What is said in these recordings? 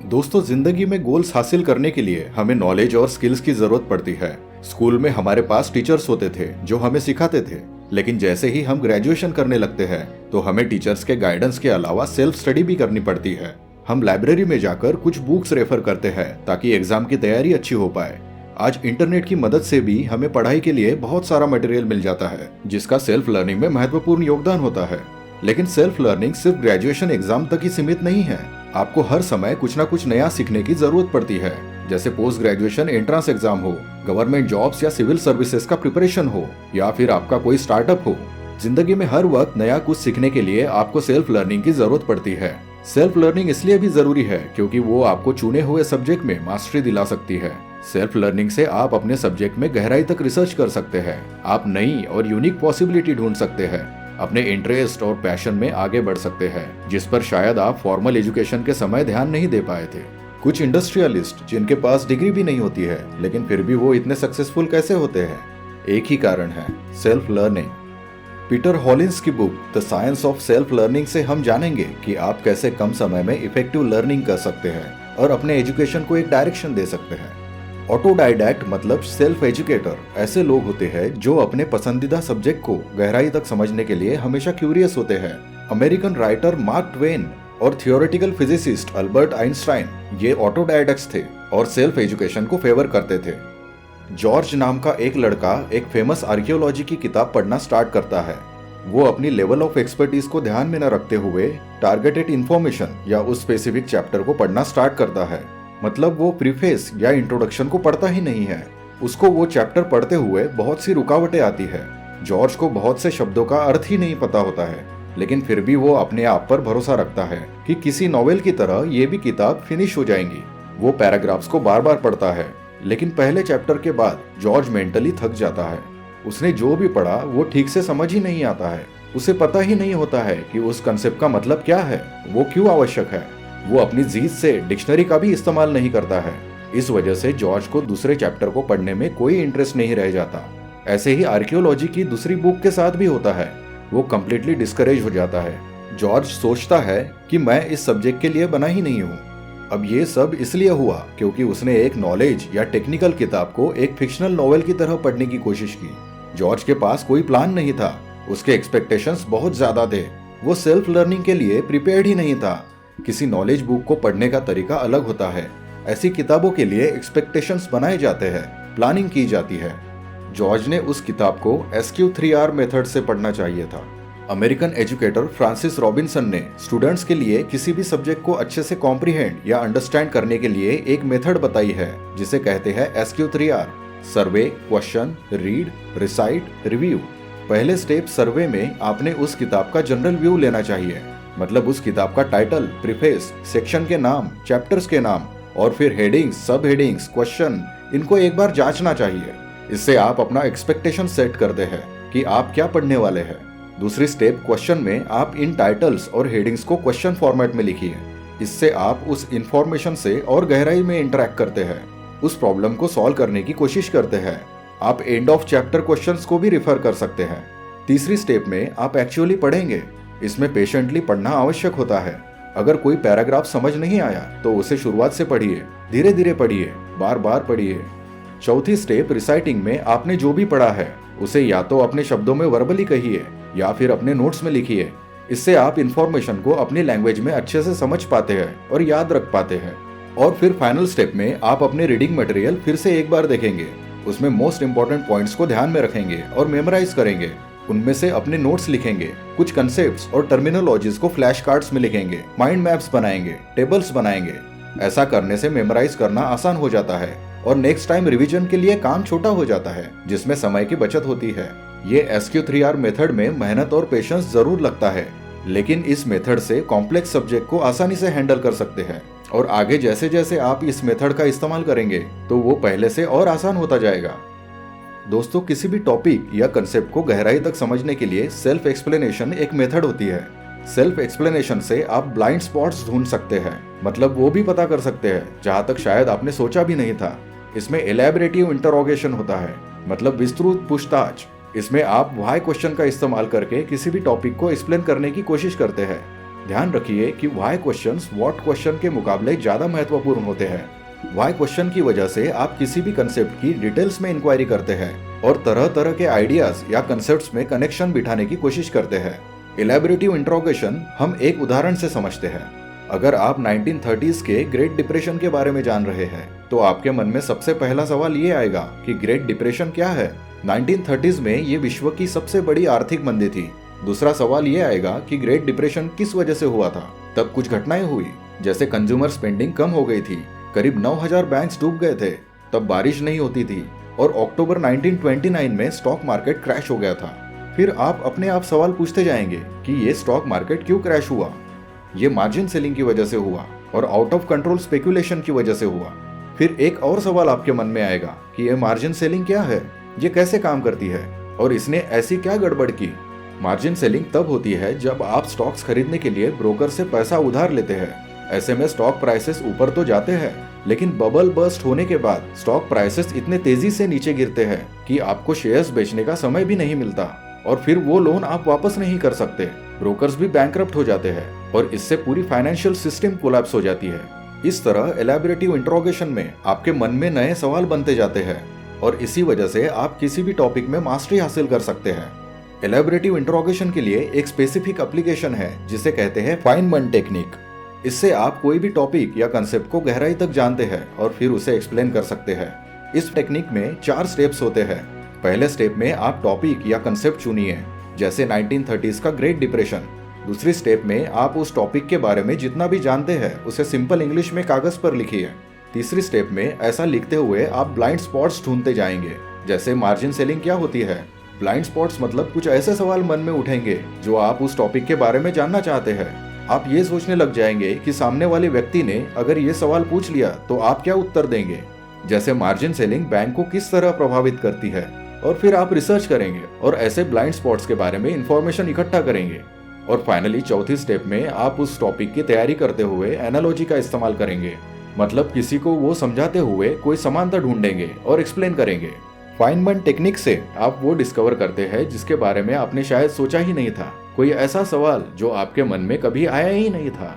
दोस्तों, जिंदगी में गोल्स हासिल करने के लिए हमें नॉलेज और स्किल्स की जरूरत पड़ती है। स्कूल में हमारे पास टीचर्स होते थे जो हमें सिखाते थे, लेकिन जैसे ही हम ग्रेजुएशन करने लगते हैं तो हमें टीचर्स के गाइडेंस के अलावा सेल्फ स्टडी भी करनी पड़ती है। हम लाइब्रेरी में जाकर कुछ बुक्स रेफर करते हैं ताकि एग्जाम की तैयारी अच्छी हो पाए। आज इंटरनेट की मदद से भी हमें पढ़ाई के लिए बहुत सारा मटेरियल मिल जाता है, जिसका सेल्फ लर्निंग में महत्वपूर्ण योगदान होता है। लेकिन सेल्फ लर्निंग सिर्फ ग्रेजुएशन एग्जाम तक ही सीमित नहीं है। आपको हर समय कुछ ना कुछ नया सीखने की जरूरत पड़ती है, जैसे पोस्ट ग्रेजुएशन एंट्रेंस एग्जाम हो, गवर्नमेंट जॉब्स या सिविल सर्विसेज का प्रिपरेशन हो, या फिर आपका कोई स्टार्टअप हो। जिंदगी में हर वक्त नया कुछ सीखने के लिए आपको सेल्फ लर्निंग की जरूरत पड़ती है। सेल्फ लर्निंग इसलिए भी जरूरी है क्योंकि वो आपको चुने हुए सब्जेक्ट में मास्टरी दिला सकती है। सेल्फ लर्निंग से आप अपने सब्जेक्ट में गहराई तक रिसर्च कर सकते हैं। आप नई और यूनिक पॉसिबिलिटी ढूंढ सकते हैं, अपने इंटरेस्ट और पैशन में आगे बढ़ सकते हैं, जिस पर शायद आप फॉर्मल एजुकेशन के समय ध्यान नहीं दे पाए थे। कुछ इंडस्ट्रियलिस्ट जिनके पास डिग्री भी नहीं होती है, लेकिन फिर भी वो इतने सक्सेसफुल कैसे होते हैं? एक ही कारण है, सेल्फ लर्निंग। पीटर हॉलिंस की book the science of self learning से हम जानेंगे कि आप कैसे कम समय में इफेक्टिव लर्निंग कर सकते हैं और अपने एजुकेशन को एक डायरेक्शन दे सकते हैं। ऑटोडाइडैक्ट मतलब सेल्फ एजुकेटर ऐसे लोग होते हैं जो अपने पसंदीदा सब्जेक्ट को गहराई तक समझने के लिए हमेशा क्यूरियस होते हैं। अमेरिकन राइटर मार्क ट्वेन और थियोरेटिकल फिजिसिस्ट अल्बर्ट आइंस्टाइन ये ऑटोडाइडैक्ट्स थे और सेल्फ एजुकेशन को फेवर करते थे। जॉर्ज नाम का एक लड़का एक फेमस आर्कियोलॉजी की किताब पढ़ना स्टार्ट करता है। वो अपनी लेवल ऑफ एक्सपर्टीज को ध्यान में न रखते हुए टारगेटेड इंफॉर्मेशन या उस स्पेसिफिक चैप्टर को पढ़ना स्टार्ट करता है। मतलब वो प्रीफेस या इंट्रोडक्शन को पढ़ता ही नहीं है। उसको वो चैप्टर पढ़ते हुए बहुत सी रुकावटें आती है। जॉर्ज को बहुत से शब्दों का अर्थ ही नहीं पता होता है, लेकिन फिर भी वो अपने आप पर भरोसा रखता है कि किसी नॉवेल की तरह ये भी किताब फिनिश हो जाएंगी। वो पैराग्राफ्स को बार बार पढ़ता है, लेकिन पहले चैप्टर के बाद जॉर्ज मेंटली थक जाता है। उसने जो भी पढ़ा वो ठीक से समझ ही नहीं आता है। उसे पता ही नहीं होता है कि उस कंसेप्ट का मतलब क्या है, वो क्यों आवश्यक है। वो अपनी जीत से डिक्शनरी का भी इस्तेमाल नहीं करता है। इस वजह से जॉर्ज को दूसरे चैप्टर को पढ़ने में कोई इंटरेस्ट नहीं रह जाता। ऐसे ही आर्कियोलॉजी की दूसरी बुक के साथ भी होता है। वो कम्प्लीटली डिस्करेज हो जाता है। जॉर्ज सोचता है कि मैं इस सब्जेक्ट के लिए बना ही नहीं हूँ। अब ये सब इसलिए हुआ क्योंकि उसने एक नॉलेज या टेक्निकल किताब को एक फिक्शनल नॉवेल की तरह पढ़ने की कोशिश की। जॉर्ज के पास कोई प्लान नहीं था। उसके एक्सपेक्टेशंस बहुत ज्यादा थे। वो सेल्फ लर्निंग के लिए प्रिपेयर्ड ही नहीं था। किसी नॉलेज बुक को पढ़ने का तरीका अलग होता है। ऐसी किताबों के लिए एक्सपेक्टेशंस बनाए जाते हैं, प्लानिंग की जाती है। जॉर्ज ने उस किताब को SQ3R मेथड से पढ़ना चाहिए था। अमेरिकन एजुकेटर फ्रांसिस रॉबिन्सन ने स्टूडेंट्स के लिए किसी भी सब्जेक्ट को अच्छे से कॉम्प्रिहेंड या अंडरस्टैंड करने के लिए एक मेथड बताई है, जिसे कहते हैं SQ3R। सर्वे, क्वेश्चन, रीड, रिसाइट, रिव्यू। पहले स्टेप सर्वे में आपने उस किताब का जनरल व्यू लेना चाहिए, मतलब उस किताब का टाइटल, प्रीफेस, सेक्शन के नाम, चैप्टर्स के नाम, और फिर हेडिंग्स, सब हेडिंग्स, क्वेश्चन, इनको एक बार जांचना चाहिए। इससे आप अपना एक्सपेक्टेशन सेट करते हैं कि आप क्या पढ़ने वाले हैं। दूसरी स्टेप क्वेश्चन में आप इन टाइटल्स और हेडिंग्स को क्वेश्चन फॉर्मेट में लिखिए। इससे आप उस इंफॉर्मेशन से और गहराई में इंटरेक्ट करते हैं, उस प्रॉब्लम को सॉल्व करने की कोशिश करते हैं। आप एंड ऑफ चैप्टर क्वेश्चंस को भी रिफर कर सकते हैं। तीसरी स्टेप में आप एक्चुअली पढ़ेंगे। इसमें पेशेंटली पढ़ना आवश्यक होता है। अगर कोई पैराग्राफ समझ नहीं आया तो उसे शुरुआत से पढ़िए, धीरे धीरे पढ़िए, बार बार पढ़िए। चौथी स्टेप रिसाइटिंग में आपने जो भी पढ़ा है उसे या तो अपने शब्दों में वर्बली कहिए या फिर अपने नोट्स में लिखिए। इससे आप इंफॉर्मेशन को अपनी लैंग्वेज में अच्छे से समझ पाते हैं और याद रख पाते हैं। और फिर फाइनल स्टेप में आप अपने रीडिंग मटेरियल फिर से एक बार देखेंगे। उसमें मोस्ट इंपॉर्टेंट पॉइंट्स को ध्यान में रखेंगे और मेमोराइज करेंगे। उनमें से अपने नोट्स लिखेंगे, कुछ कंसेप्ट्स और टर्मिनोलॉजीज को फ्लैश कार्ड्स में लिखेंगे, माइंड मैप्स बनाएंगे, टेबल्स बनाएंगे। ऐसा करने से मेमोराइज करना आसान हो जाता है और नेक्स्ट टाइम रिवीजन के लिए काम छोटा हो जाता है, जिसमें समय की बचत होती है। ये SQ3R मेथड में मेहनत और पेशेंस जरूर लगता है, लेकिन इस मेथड से कॉम्प्लेक्स सब्जेक्ट को आसानी से हैंडल कर सकते हैं। और आगे जैसे जैसे आप इस मेथड का इस्तेमाल करेंगे तो वो पहले से और आसान होता जाएगा। दोस्तों, किसी भी टॉपिक या कंसेप्ट को गहराई तक समझने के लिए सेल्फ एक्सप्लेनेशन एक मेथड होती है। सेल्फ एक्सप्लेनेशन से आप ब्लाइंड स्पॉट्स ढूंढ सकते हैं, मतलब वो भी पता कर सकते हैं जहां तक शायद आपने सोचा भी नहीं था। इसमें एलैबोरेटिव इंटरोगेशन होता है, मतलब विस्तृत पूछताछ। इसमें आप व्हाई क्वेश्चन का इस्तेमाल करके किसी भी टॉपिक को एक्सप्लेन करने की कोशिश करते हैं। ध्यान रखिए कि व्हाई क्वेश्चंस व्हाट क्वेश्चन के मुकाबले ज्यादा महत्वपूर्ण होते हैं। व्हाई क्वेश्चन की वजह से आप किसी भी कंसेप्ट की डिटेल्स में इंक्वायरी करते हैं और तरह तरह के आइडियाज या कंसेप्ट्स में कनेक्शन बिठाने की कोशिश करते हैं। इलैबोरेटिव इंट्रोगेशन हम एक उदाहरण से समझते हैं। अगर आप 1930s के ग्रेट डिप्रेशन के बारे में जान रहे हैं तो आपके मन में सबसे पहला सवाल ये आएगा कि ग्रेट डिप्रेशन क्या है। 1930s में ये विश्व की सबसे बड़ी आर्थिक मंदी थी। दूसरा सवाल ये आएगा कि ग्रेट डिप्रेशन किस वजह से हुआ था। तब कुछ घटनाएं हुई, जैसे कंज्यूमर स्पेंडिंग कम हो गई थी, करीब 9000 बैंक्स डूब गए थे, तब बारिश नहीं होती थी और अक्टूबर 1929 में स्टॉक मार्केट क्रैश हो गया था। फिर आप अपने आप सवाल पूछते जाएंगे कि ये स्टॉक मार्केट क्यों क्रैश हुआ। ये मार्जिन सेलिंग की वजह से हुआ और आउट ऑफ कंट्रोल स्पेकुलेशन की वजह से हुआ। फिर एक और सवाल आपके मन में आएगा कि ये मार्जिन सेलिंग क्या है, ये कैसे काम करती है और इसने ऐसी क्या गड़बड़ की। मार्जिन सेलिंग तब होती है जब आप स्टॉक्स खरीदने के लिए ब्रोकर से पैसा उधार लेते हैं। ऐसे में स्टॉक प्राइसेस ऊपर तो जाते हैं, लेकिन बबल बर्स्ट होने के बाद स्टॉक प्राइसेस इतने तेजी से नीचे गिरते हैं कि आपको शेयर्स बेचने का समय भी नहीं मिलता और फिर वो लोन आप वापस नहीं कर सकते। ब्रोकर्स भी बैंकरप्ट हो जाते हैं और इससे पूरी फाइनेंशियल सिस्टम कोलैप्स हो जाती है। इस तरह इलैबोरेटिव इंट्रोगेशन में आपके मन में नए सवाल बनते जाते हैं और इसी वजह से आप किसी भी टॉपिक में मास्टरी हासिल कर सकते हैं। इलैबोरेटिव इंट्रोगेशन के लिए एक स्पेसिफिक एप्लीकेशन है जिसे कहते हैं फाइनमैन टेक्निक। इससे आप कोई भी टॉपिक या कंसेप्ट को गहराई तक जानते हैं और फिर उसे एक्सप्लेन कर सकते हैं। इस टेक्निक में 4 स्टेप्स होते हैं। पहले स्टेप में आप टॉपिक या कंसेप्ट चुनिए, जैसे 1930s का ग्रेट डिप्रेशन। दूसरी स्टेप में आप उस टॉपिक के बारे में जितना भी जानते हैं उसे सिंपल इंग्लिश में कागज पर लिखिए। तीसरी स्टेप में ऐसा लिखते हुए आप ब्लाइंड स्पॉट्स ढूंढते जाएंगे, जैसे मार्जिन सेलिंग क्या होती है। ब्लाइंड स्पॉट्स मतलब कुछ ऐसे सवाल मन में उठेंगे जो आप उस टॉपिक के बारे में जानना चाहते हैं। आप ये सोचने लग जाएंगे कि सामने वाले व्यक्ति ने अगर ये सवाल पूछ लिया तो आप क्या उत्तर देंगे, जैसे मार्जिन सेलिंग बैंक को किस तरह प्रभावित करती है। और फिर आप रिसर्च करेंगे और ऐसे ब्लाइंड स्पॉट्स के बारे में इंफॉर्मेशन इकट्ठा करेंगे। और फाइनली चौथी स्टेप में आप उस टॉपिक की तैयारी करते हुए एनालॉजी का इस्तेमाल करेंगे, मतलब किसी को वो समझाते हुए कोई समानता ढूंढेंगे और एक्सप्लेन करेंगे। फाइनमैन टेक्निक से आप वो डिस्कवर करते हैं जिसके बारे में आपने शायद सोचा ही नहीं था, कोई ऐसा सवाल जो आपके मन में कभी आया ही नहीं था।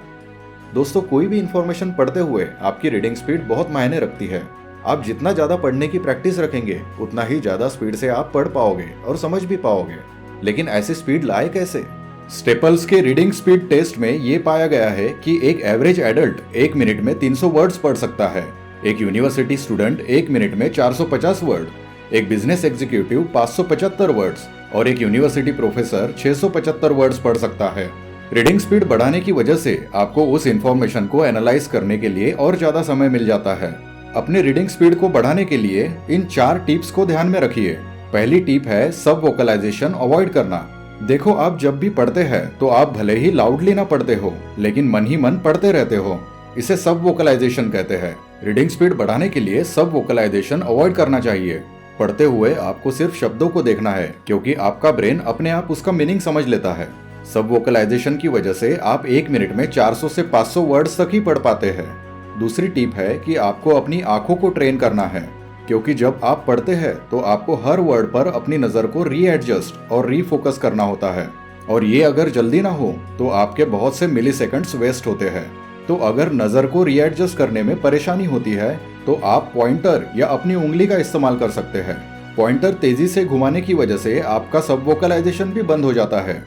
दोस्तों, कोई भी इंफॉर्मेशन पढ़ते हुए आपकी रीडिंग स्पीड बहुत मायने रखती है। आप जितना ज्यादा पढ़ने की प्रैक्टिस रखेंगे उतना ही ज्यादा स्पीड से आप पढ़ पाओगे और समझ भी पाओगे। लेकिन ऐसी स्पीड लाए कैसे? स्टेपल्स के रीडिंग स्पीड टेस्ट में ये पाया गया है कि एक एवरेज एडल्ट 1 मिनट में 300 वर्ड्स पढ़ सकता है, एक यूनिवर्सिटी स्टूडेंट 1 मिनट में 450 वर्ड, एक बिजनेस एग्जीक्यूटिव 575 वर्ड्स और एक यूनिवर्सिटी प्रोफेसर 675 वर्ड्स पढ़ सकता है। रीडिंग स्पीड बढ़ाने की वजह से आपको उस इंफॉर्मेशन को एनालाइज करने के लिए और ज्यादा समय मिल जाता है। अपने रीडिंग स्पीड को बढ़ाने के लिए इन 4 टिप्स को ध्यान में रखिए। पहली टिप है सब वोकलाइजेशन अवॉइड करना। देखो, आप जब भी पढ़ते हैं तो आप भले ही लाउडली ना पढ़ते हो, लेकिन मन ही मन पढ़ते रहते हो। इसे सब वोकलाइजेशन कहते हैं। रीडिंग स्पीड बढ़ाने के लिए सब वोकलाइजेशन अवॉइड करना चाहिए। पढ़ते हुए आपको सिर्फ शब्दों को देखना है, क्योंकि आपका ब्रेन अपने आप उसका मीनिंग समझ लेता है। सब वोकलाइजेशन की वजह से आप 1 मिनट में 400 से 500 वर्ड्स तक ही पढ़ पाते हैं। दूसरी टिप है कि आपको अपनी आंखों को ट्रेन करना है, क्योंकि जब आप पढ़ते हैं तो आपको हर वर्ड पर अपनी नजर को रीएडजस्ट और रीफोकस करना होता है, और ये अगर जल्दी ना हो तो आपके बहुत से मिली सेकेंड्स वेस्ट होते हैं। तो अगर नजर को रीएडजस्ट करने में परेशानी होती है तो आप पॉइंटर या अपनी उंगली का इस्तेमाल कर सकते हैं। पॉइंटर तेजी से घुमाने की वजह से आपका सब वोकलाइजेशन भी बंद हो जाता है।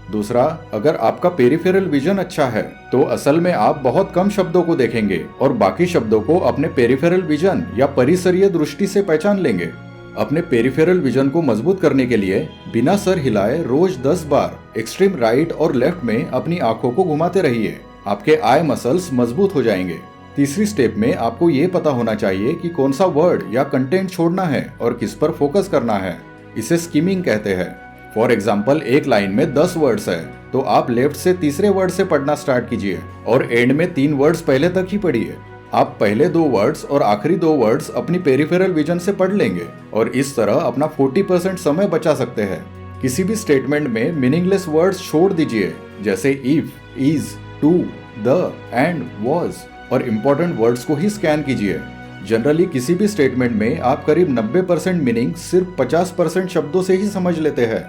दूसरा, अगर आपका पेरिफेरल विजन अच्छा है तो असल में आप बहुत कम शब्दों को देखेंगे और बाकी शब्दों को अपने पेरिफेरल विजन या परिसरीय दृष्टि से पहचान लेंगे। अपने पेरिफेरल विजन को मजबूत करने के लिए बिना सर हिलाए रोज 10 बार एक्सट्रीम राइट और लेफ्ट में अपनी आंखों को घुमाते रहिए। आपके आई मसल्स मजबूत हो जाएंगे। तीसरी स्टेप में आपको ये पता होना चाहिए कि कौन सा वर्ड या कंटेंट छोड़ना है और किस पर फोकस करना है। इसे स्किमिंग कहते हैं। फॉर एग्जाम्पल, एक लाइन में 10 वर्ड्स है तो आप लेफ्ट से तीसरे वर्ड से पढ़ना स्टार्ट कीजिए और एंड में 3 वर्ड्स पहले तक ही पढ़िए। आप पहले 2 वर्ड्स और आखिरी 2 वर्ड्स अपनी पेरिफेरल विजन से पढ़ लेंगे और इस तरह अपना 40% समय बचा सकते हैं। किसी भी स्टेटमेंट में मीनिंगलेस वर्ड्स छोड़ दीजिए, जैसे if, is, to, the, and, was, और इम्पोर्टेंट वर्ड्स को ही स्कैन कीजिए। जनरली किसी भी स्टेटमेंट में आप करीब 90% मीनिंग सिर्फ 50% शब्दों से ही समझ लेते हैं।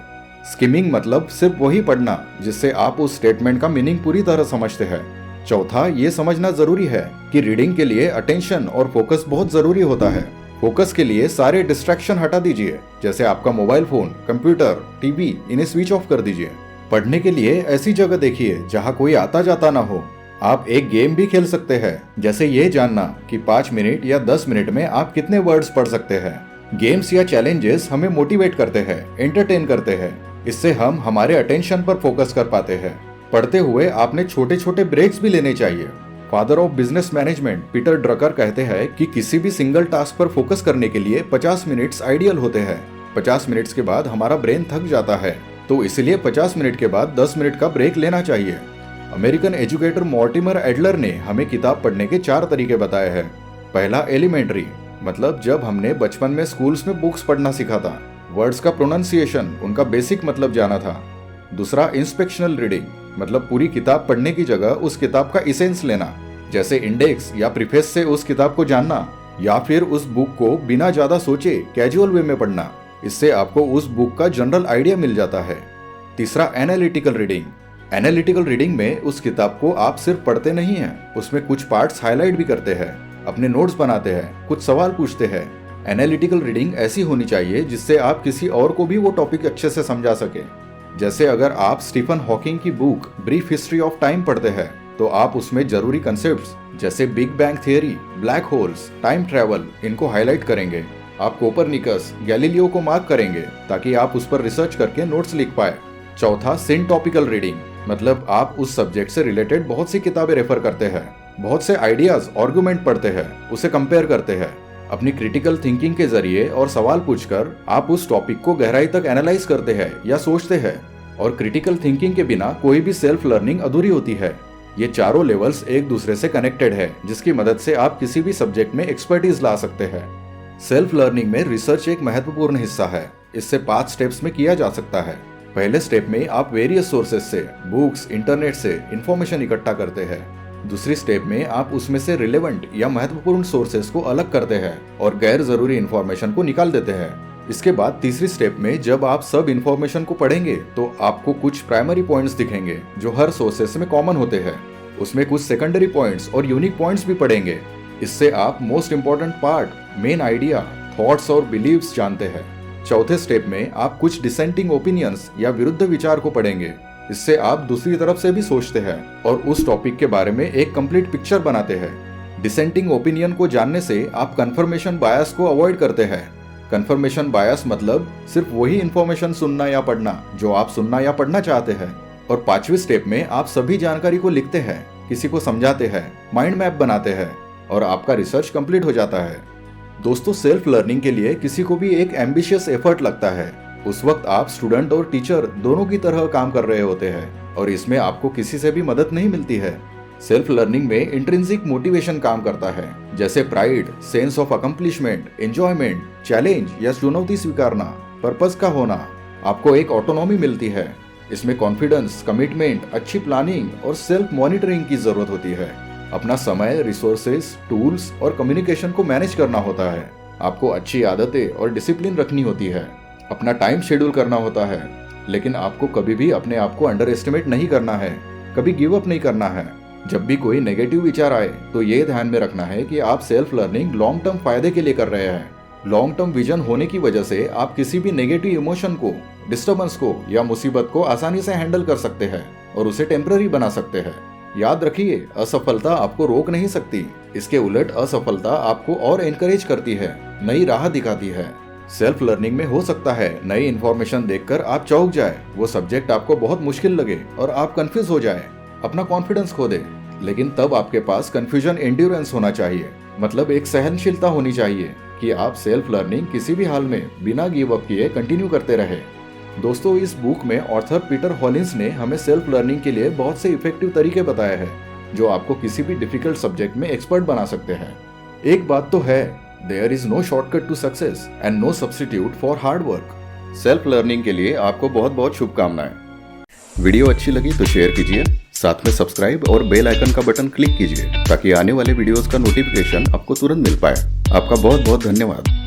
स्किमिंग मतलब सिर्फ वही पढ़ना जिससे आप उस स्टेटमेंट का मीनिंग पूरी तरह समझते हैं। चौथा, ये समझना जरूरी है कि रीडिंग के लिए अटेंशन और फोकस बहुत जरूरी होता है। फोकस के लिए सारे डिस्ट्रैक्शन हटा दीजिए, जैसे आपका मोबाइल फोन, कंप्यूटर, टीवी, इन्हें स्विच ऑफ कर दीजिए। पढ़ने के लिए ऐसी जगह देखिए जहाँ कोई आता जाता ना हो। आप एक गेम भी खेल सकते हैं, जैसे ये जानना कि 5 मिनट या 10 मिनट में आप कितने वर्ड्स पढ़ सकते हैं। गेम्स या चैलेंजेस हमें मोटिवेट करते हैं, एंटरटेन करते हैं। इससे हम हमारे अटेंशन पर फोकस कर पाते हैं। पढ़ते हुए आपने छोटे छोटे ब्रेक्स भी लेने चाहिए। Father of business management Peter Drucker कहते हैं कि किसी भी सिंगल टास्क पर फोकस करने के लिए 50 मिनट्स आइडियल होते हैं। 50 मिनट्स के बाद हमारा ब्रेन थक जाता है, तो इसलिए 50 मिनट के बाद 10 मिनट का ब्रेक लेना चाहिए। अमेरिकन एजुकेटर मॉर्टिमर एडलर ने हमें किताब पढ़ने के 4 तरीके बताए हैं। पहला, एलिमेंट्री, मतलब जब हमने बचपन में स्कूल्स में बुक्स पढ़ना सीखा था, वर्ड्स का प्रोनाउंसिएशन, उनका बेसिक मतलब जाना था। दूसरा, इंस्पेक्शनल रीडिंग, मतलब पूरी किताब पढ़ने की जगह उस किताब का इसेंस लेना, जैसे इंडेक्स या प्रीफेस से उस किताब को जानना, या फिर उस बुक को बिना ज्यादा सोचे कैजुअल वे में पढ़ना। इससे आपको उस बुक का जनरल आइडिया मिल जाता है। तीसरा, एनालिटिकल रीडिंग। एनालिटिकल रीडिंग में उस किताब को आप सिर्फ पढ़ते नहीं हैं, उसमें कुछ पार्ट्स हाईलाइट भी करते हैं, अपने नोट्स बनाते हैं, कुछ सवाल पूछते हैं। एनालिटिकल रीडिंग ऐसी होनी चाहिए जिससे आप किसी और को भी वो टॉपिक अच्छे से समझा सके। जैसे अगर आप स्टीफन हॉकिंग की book brief history of time पढ़ते हैं, तो आप उसमें जरूरी कंसेप्ट्स जैसे big bang theory, black holes, time travel, इनको हाईलाइट करेंगे। आप कोपरनिकस, गैलीलियो को मार्क करेंगे ताकि आप उस पर रिसर्च करके नोट्स लिख पाए। चौथा, सिंटॉपिकल रीडिंग, मतलब आप उस सब्जेक्ट से रिलेटेड बहुत सी किताबें रेफर करते हैं, बहुत से आइडियाज, आर्गुमेंट पढ़ते हैं, उसे कंपेयर करते हैं। अपनी क्रिटिकल थिंकिंग के जरिए और सवाल पूछकर आप उस टॉपिक को गहराई तक एनालाइज करते हैं या सोचते हैं। और क्रिटिकल थिंकिंग के बिना कोई भी सेल्फ लर्निंग अधूरी होती है। ये चारों लेवल्स एक दूसरे से कनेक्टेड है, जिसकी मदद से आप किसी भी सब्जेक्ट में एक्सपर्टीज ला सकते हैं। सेल्फ लर्निंग में रिसर्च एक महत्वपूर्ण हिस्सा है। इससे 5 स्टेप्स में किया जा सकता है। पहले स्टेप में आप वेरियस सोर्सेज से, बुक्स, इंटरनेट से इंफॉर्मेशन इकट्ठा करते हैं। दूसरी स्टेप में आप उसमें से रिलेवेंट या महत्वपूर्ण सोर्सेज को अलग करते हैं और गैर जरूरी इंफॉर्मेशन को निकाल देते हैं। इसके बाद तीसरी स्टेप में जब आप सब इंफॉर्मेशन को पढ़ेंगे तो आपको कुछ प्राइमरी पॉइंट्स दिखेंगे जो हर सोर्सेस में कॉमन होते हैं। उसमें कुछ सेकेंडरी पॉइंट्स और यूनिक पॉइंट्स भी पढ़ेंगे। इससे आप most important part, main idea, thoughts और बिलीव्स जानते हैं। चौथे स्टेप में आप कुछ डिसेंटिंग ओपिनियंस या विरुद्ध विचार को पढ़ेंगे। इससे आप दूसरी तरफ से भी सोचते हैं और उस टॉपिक के बारे में एक कंप्लीट पिक्चर बनाते हैं। डिसेंटिंग ओपिनियन को जानने से आप कंफर्मेशन बायस को अवॉइड करते हैं। कंफर्मेशन बायस मतलब सिर्फ वही इंफॉर्मेशन सुनना या पढ़ना जो आप सुनना या पढ़ना चाहते हैं। और 5वीं स्टेप में आप सभी जानकारी को लिखते हैं, किसी को समझाते हैं, माइंड मैप बनाते हैं और आपका रिसर्च कंप्लीट हो जाता है। दोस्तों, सेल्फ लर्निंग के लिए किसी को भी एक एम्बिशियस एफर्ट लगता है। उस वक्त आप स्टूडेंट और टीचर दोनों की तरह काम कर रहे होते हैं और इसमें आपको किसी से भी मदद नहीं मिलती है। सेल्फ लर्निंग में इंट्रिंसिक मोटिवेशन काम करता है, जैसे pride, sense of accomplishment, enjoyment, challenge या चुनौती स्वीकारना, पर्पस का होना। आपको एक ऑटोनॉमी मिलती है। इसमें कॉन्फिडेंस, कमिटमेंट, अच्छी प्लानिंग और सेल्फ मॉनिटरिंग की जरूरत होती है। अपना समय, रिसोर्सेज, टूल्स और कम्युनिकेशन को मैनेज करना होता है। आपको अच्छी आदतें और डिसिप्लिन रखनी होती है। अपना टाइम शेड्यूल करना होता है। लेकिन आपको कभी भी अपने आप को अंडर एस्टिमेट नहीं करना है, कभी गिव अप नहीं करना है। जब भी कोई नेगेटिव विचार आए तो ये ध्यान में रखना है कि आप सेल्फ लर्निंग लॉन्ग टर्म फायदे के लिए कर रहे हैं। लॉन्ग टर्म विजन होने की वजह से आप किसी भी नेगेटिव इमोशन को, डिस्टर्बेंस को या मुसीबत को आसानी से हैंडल कर सकते हैं और उसे टेम्पररी बना सकते हैं। याद रखिए, असफलता आपको रोक नहीं सकती। इसके उलट असफलता आपको और एनकरेज करती है, नई राह दिखाती है। सेल्फ लर्निंग में हो सकता है नई इन्फॉर्मेशन देखकर आप चौंक जाए, वो सब्जेक्ट आपको बहुत मुश्किल लगे और आप कंफ्यूज हो जाए, अपना कॉन्फिडेंस खो दे। लेकिन तब आपके पास कंफ्यूजन एंड्योरेंस होना चाहिए, मतलब एक सहनशीलता होनी चाहिए कि आप सेल्फ लर्निंग किसी भी हाल में बिना गिव अप किए कंटिन्यू करते रहे। दोस्तों, इस बुक में ऑथर पीटर हॉलिंस ने हमें सेल्फ लर्निंग के लिए बहुत से इफेक्टिव तरीके बताए हैं जो आपको किसी भी डिफिकल्ट सब्जेक्ट में एक्सपर्ट बना सकते हैं। एक बात तो है, there is no shortcut to success and no substitute for hard work. Self learning के लिए आपको बहुत बहुत शुभकामनाएं। वीडियो अच्छी लगी तो शेयर कीजिए, साथ में सब्सक्राइब और बेल आइकन का बटन क्लिक कीजिए ताकि आने वाले वीडियोस का नोटिफिकेशन आपको तुरंत मिल पाए। आपका बहुत बहुत धन्यवाद।